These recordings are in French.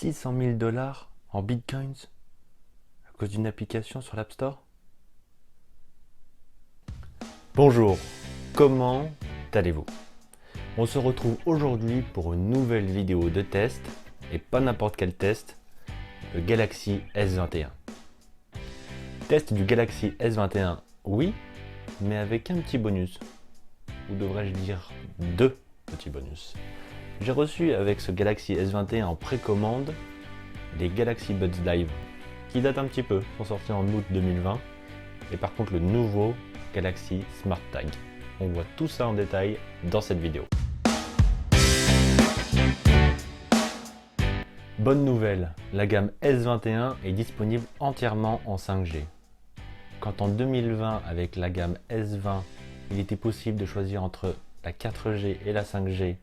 600 000 dollars en bitcoins à cause d'une application sur l'App Store? Bonjour, comment allez-vous? On se retrouve aujourd'hui pour une nouvelle vidéo de test, et pas n'importe quel test, le Galaxy S21. Test du Galaxy S21, oui, mais avec un petit bonus, ou devrais-je dire deux petits bonus. J'ai reçu avec ce Galaxy S21 en précommande les Galaxy Buds Live, qui datent un petit peu, sont sortis en août 2020, et par contre le nouveau Galaxy Smart Tag. On voit tout ça en détail dans cette vidéo. Bonne nouvelle, la gamme S21 est disponible entièrement en 5G. Quand en 2020, avec la gamme S20, il était possible de choisir entre la 4G et la 5G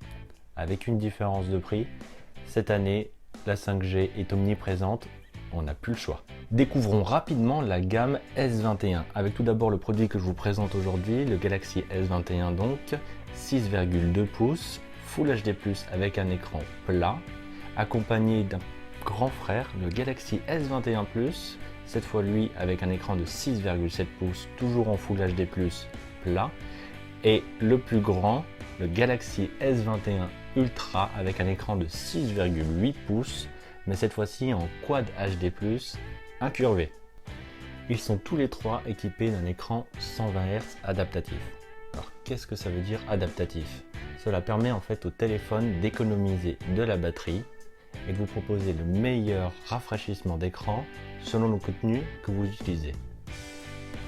avec une différence de prix, cette année, la 5G est omniprésente, on n'a plus le choix. Découvrons rapidement la gamme S21, avec tout d'abord le produit que je vous présente aujourd'hui, le Galaxy S21 donc, 6,2 pouces, Full HD+, avec un écran plat, accompagné d'un grand frère, le Galaxy S21 Plus, cette fois lui avec un écran de 6,7 pouces, toujours en Full HD+, plat, et le plus grand, le Galaxy S21 Ultra avec un écran de 6,8 pouces, mais cette fois-ci en Quad HD+, incurvé. Ils sont tous les trois équipés d'un écran 120 Hz adaptatif. Alors qu'est-ce que ça veut dire adaptatif? Cela permet en fait au téléphone d'économiser de la batterie et de vous proposer le meilleur rafraîchissement d'écran selon le contenu que vous utilisez.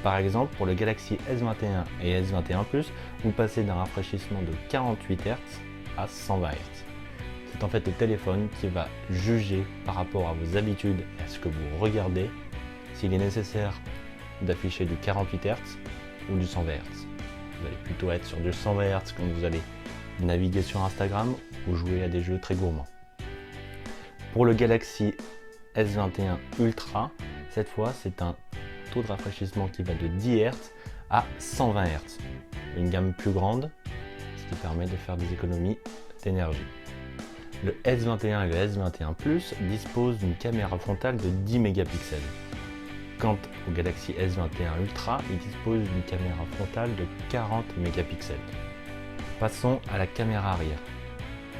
Par exemple, pour le Galaxy S21 et S21 Plus, vous passez d'un rafraîchissement de 48 Hz à 120 Hz. C'est en fait le téléphone qui va juger par rapport à vos habitudes et à ce que vous regardez s'il est nécessaire d'afficher du 48 Hz ou du 120 Hz. Vous allez plutôt être sur du 120 Hz quand vous allez naviguer sur Instagram ou jouer à des jeux très gourmands. Pour le Galaxy S21 Ultra, cette fois c'est un taux de rafraîchissement qui va de 10 Hz à 120 Hz. Une gamme plus grande, ce qui permet de faire des économies d'énergie. Le S21 et le S21 Plus disposent d'une caméra frontale de 10 mégapixels. Quant au Galaxy S21 Ultra, il dispose d'une caméra frontale de 40 mégapixels. Passons à la caméra arrière.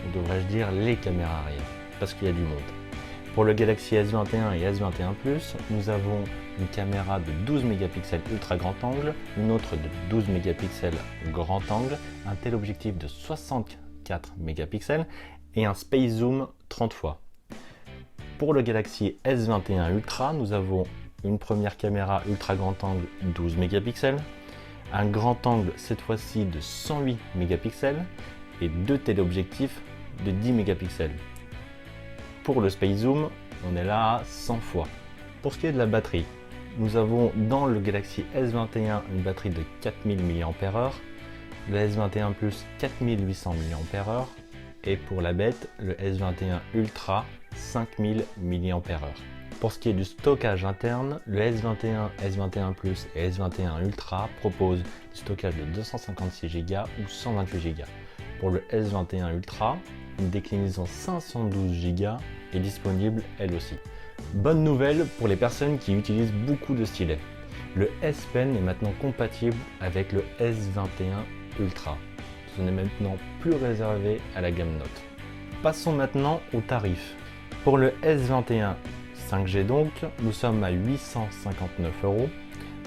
Ou devrais-je dire les caméras arrière, parce qu'il y a du monde. Pour le Galaxy S21 et S21 Plus, nous avons une caméra de 12 mégapixels ultra grand angle, une autre de 12 mégapixels grand angle, un téléobjectif de 64 mégapixels et un Space Zoom 30 fois. Pour le Galaxy S21 Ultra, nous avons une première caméra ultra grand angle 12 mégapixels, un grand angle cette fois-ci de 108 mégapixels et deux téléobjectifs de 10 mégapixels. Pour le Space Zoom, on est là à 100 fois. Pour ce qui est de la batterie, nous avons dans le Galaxy S21 une batterie de 4000 mAh, le S21 Plus 4800 mAh et pour la bête, le S21 Ultra 5000 mAh. Pour ce qui est du stockage interne, le S21, S21 Plus et S21 Ultra proposent du stockage de 256 Go ou 128 Go. Pour le S21 Ultra, une déclinaison 512 Go est disponible elle aussi. Bonne nouvelle pour les personnes qui utilisent beaucoup de stylets. Le S Pen est maintenant compatible avec le S21 Ultra. Ce n'est maintenant plus réservé à la gamme Note. Passons maintenant aux tarifs. Pour le S21 5G donc, nous sommes à 859 €.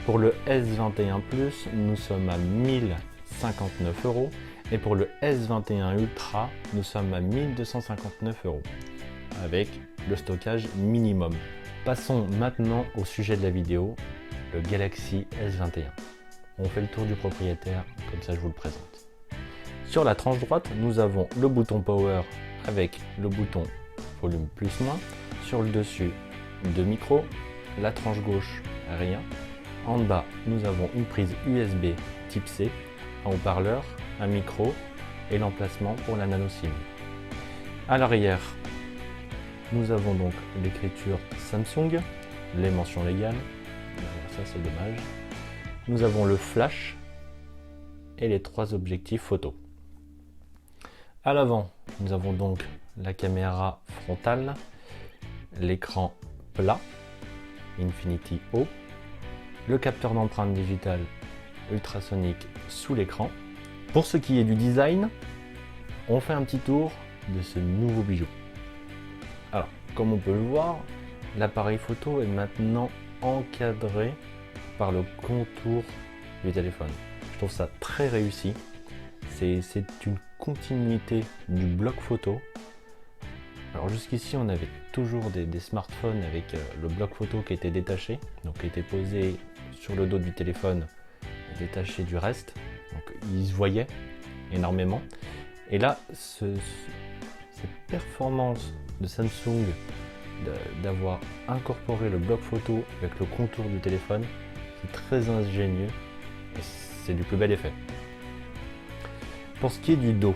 Pour le S21 Plus, nous sommes à 1059 €. Et pour le S21 Ultra, nous sommes à 1259 € avec le stockage minimum. Passons maintenant au sujet de la vidéo, le Galaxy S21. On fait le tour du propriétaire, comme ça je vous le présente. Sur la tranche droite, nous avons le bouton Power avec le bouton Volume plus-moins. Sur le dessus, deux micros. La tranche gauche, rien. En bas, nous avons une prise USB type C, un haut-parleur, un micro et l'emplacement pour la nano SIM. À l'arrière, nous avons donc l'écriture Samsung, les mentions légales, ça c'est dommage. Nous avons le flash et les trois objectifs photo. À l'avant, nous avons donc la caméra frontale l'écran plat, Infinity O, le capteur d'empreinte digitale ultrasonique sous l'écran. Pour ce qui est du design, on fait un petit tour de ce nouveau bijou. Alors, comme on peut le voir, l'appareil photo est maintenant encadré par le contour du téléphone. Je trouve ça très réussi. C'est une continuité du bloc photo. Alors jusqu'ici, on avait toujours des smartphones avec le bloc photo qui était détaché, donc qui était posé sur le dos du téléphone, détaché du reste. Donc il se voyait énormément. Et là, cette performance de Samsung d'avoir incorporé le bloc photo avec le contour du téléphone, c'est très ingénieux et c'est du plus bel effet. Pour ce qui est du dos,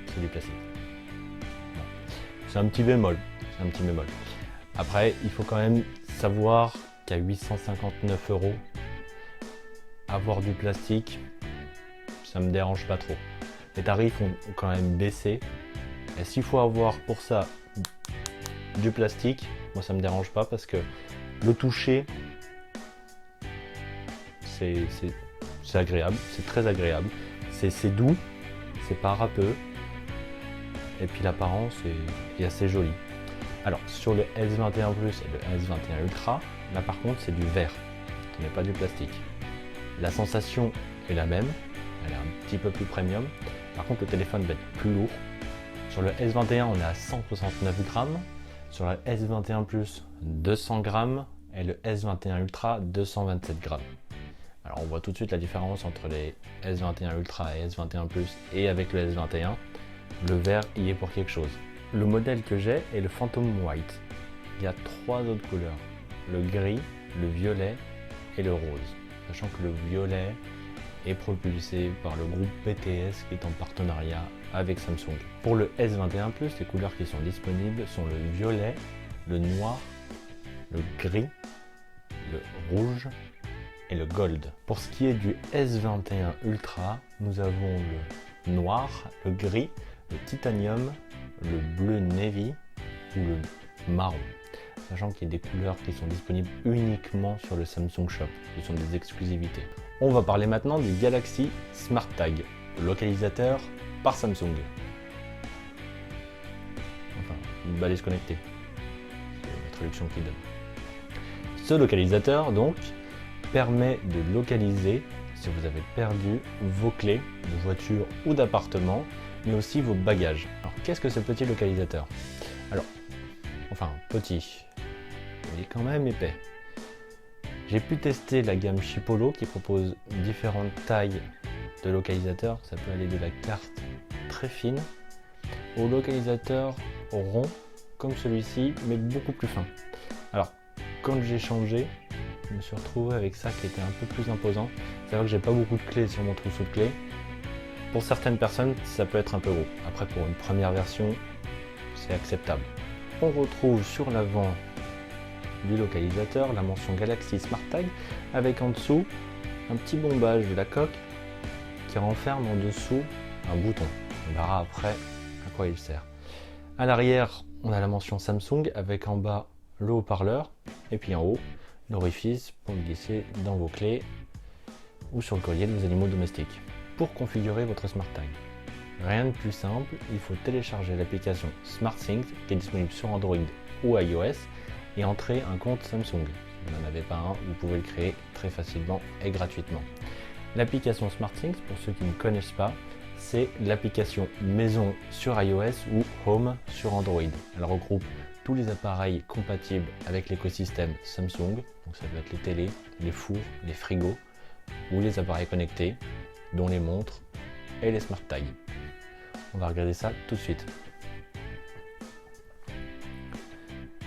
c'est du plastique. Bon. C'est un petit bémol. Après, il faut quand même savoir qu'à 859 €, avoir du plastique, ça me dérange pas trop. Les tarifs ont quand même baissé. Et s'il faut avoir pour ça du plastique, moi ça me dérange pas parce que le toucher, c'est agréable, c'est très agréable. C'est doux, c'est pas râpeux. Et puis l'apparence est assez jolie. Alors sur le S21 Plus et le S21 Ultra, là par contre c'est du verre, ce n'est pas du plastique. La sensation est la même, elle est un petit peu plus premium. Par contre le téléphone va être plus lourd. Sur le S21 on est à 169 grammes, sur le S21 Plus 200 grammes et le S21 Ultra 227 grammes. Alors on voit tout de suite la différence entre les S21 Ultra et S21 Plus et avec le S21. Le vert y est pour quelque chose. Le modèle que j'ai est le Phantom White. Il y a 3 autres couleurs, le gris, le violet et le rose. Sachant que le violet est propulsé par le groupe BTS qui est en partenariat avec Samsung. Pour le S21 Plus, les couleurs qui sont disponibles sont le violet, le noir, le gris, le rouge et le gold. Pour ce qui est du S21 Ultra, nous avons le noir, le gris, le titanium, le bleu navy ou le marron. Sachant qu'il y a des couleurs qui sont disponibles uniquement sur le Samsung Shop. Ce sont des exclusivités. On va parler maintenant du Galaxy Smart Tag, le localisateur par Samsung. Enfin, une balise connectée. C'est la traduction qu'il donne. Ce localisateur, donc, permet de localiser si vous avez perdu vos clés de voiture ou d'appartement, mais aussi vos bagages. Alors, qu'est-ce que ce petit localisateur? Alors, enfin, petit, il est quand même épais. J'ai pu tester la gamme Chipolo qui propose différentes tailles de localisateurs. Ça peut aller de la carte très fine au localisateur rond comme celui-ci, mais beaucoup plus fin. Alors, quand j'ai changé, je me suis retrouvé avec ça qui était un peu plus imposant. C'est vrai que j'ai pas beaucoup de clés sur mon trousseau de clés. Pour certaines personnes, ça peut être un peu gros. Après, pour une première version, c'est acceptable. On retrouve sur l'avant du localisateur la mention Galaxy Smart Tag avec en dessous un petit bombage de la coque qui renferme en dessous un bouton. On verra après à quoi il sert. À l'arrière, on a la mention Samsung avec en bas le haut-parleur et puis en haut l'orifice pour le glisser dans vos clés ou sur le collier de vos animaux domestiques. Pour configurer votre Smart Tag, rien de plus simple, il faut télécharger l'application SmartThings qui est disponible sur Android ou iOS et entrer un compte Samsung. Si vous n'en avez pas un, vous pouvez le créer très facilement et gratuitement. L'application SmartThings, pour ceux qui ne connaissent pas, c'est l'application maison sur iOS ou Home sur Android. Elle regroupe tous les appareils compatibles avec l'écosystème Samsung, donc ça peut être les télés, les fours, les frigos ou les appareils connectés, dont les montres et les Smart Tags. On va regarder ça tout de suite.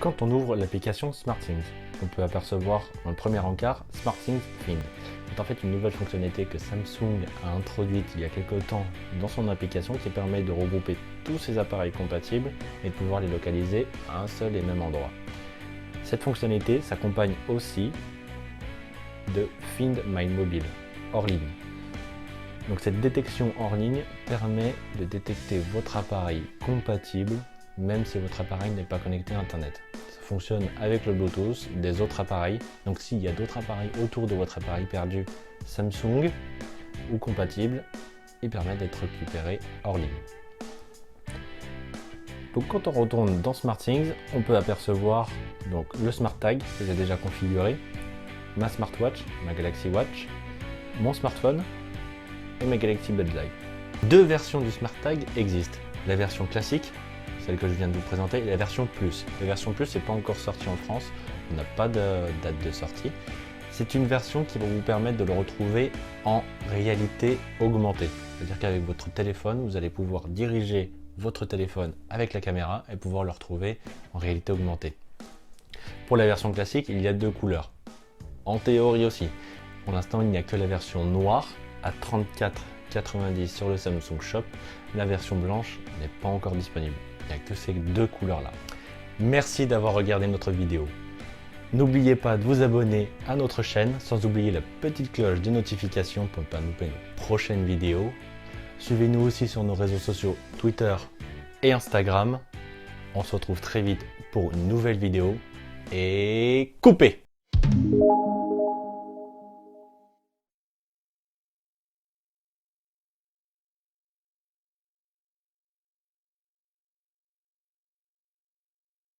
Quand on ouvre l'application SmartThings, on peut apercevoir un premier encart SmartThings Find. C'est en fait une nouvelle fonctionnalité que Samsung a introduite il y a quelques temps dans son application qui permet de regrouper tous ces appareils compatibles et de pouvoir les localiser à un seul et même endroit. Cette fonctionnalité s'accompagne aussi de Find My Mobile hors ligne. Donc cette détection hors ligne permet de détecter votre appareil compatible même si votre appareil n'est pas connecté à Internet. Ça fonctionne avec le Bluetooth des autres appareils. Donc s'il y a d'autres appareils autour de votre appareil perdu Samsung ou compatible, il permet d'être récupéré hors ligne. Donc quand on retourne dans SmartThings, on peut apercevoir donc le Smart Tag que j'ai déjà configuré, ma smartwatch, ma Galaxy Watch, mon smartphone et ma Galaxy Buds Live. Deux versions du Smart Tag existent. La version classique, celle que je viens de vous présenter, et la version Plus. La version Plus n'est pas encore sortie en France, on n'a pas de date de sortie. C'est une version qui va vous permettre de le retrouver en réalité augmentée. C'est-à-dire qu'avec votre téléphone, vous allez pouvoir diriger votre téléphone avec la caméra et pouvoir le retrouver en réalité augmentée. Pour la version classique, il y a deux couleurs. En théorie aussi. Pour l'instant, il n'y a que la version noire à 34,90 sur le Samsung Shop. La version blanche n'est pas encore disponible. Il n'y a que ces deux couleurs-là. Merci d'avoir regardé notre vidéo. N'oubliez pas de vous abonner à notre chaîne, sans oublier la petite cloche de notification pour ne pas louper nos prochaines vidéos. Suivez-nous aussi sur nos réseaux sociaux Twitter et Instagram. On se retrouve très vite pour une nouvelle vidéo. Et coupez!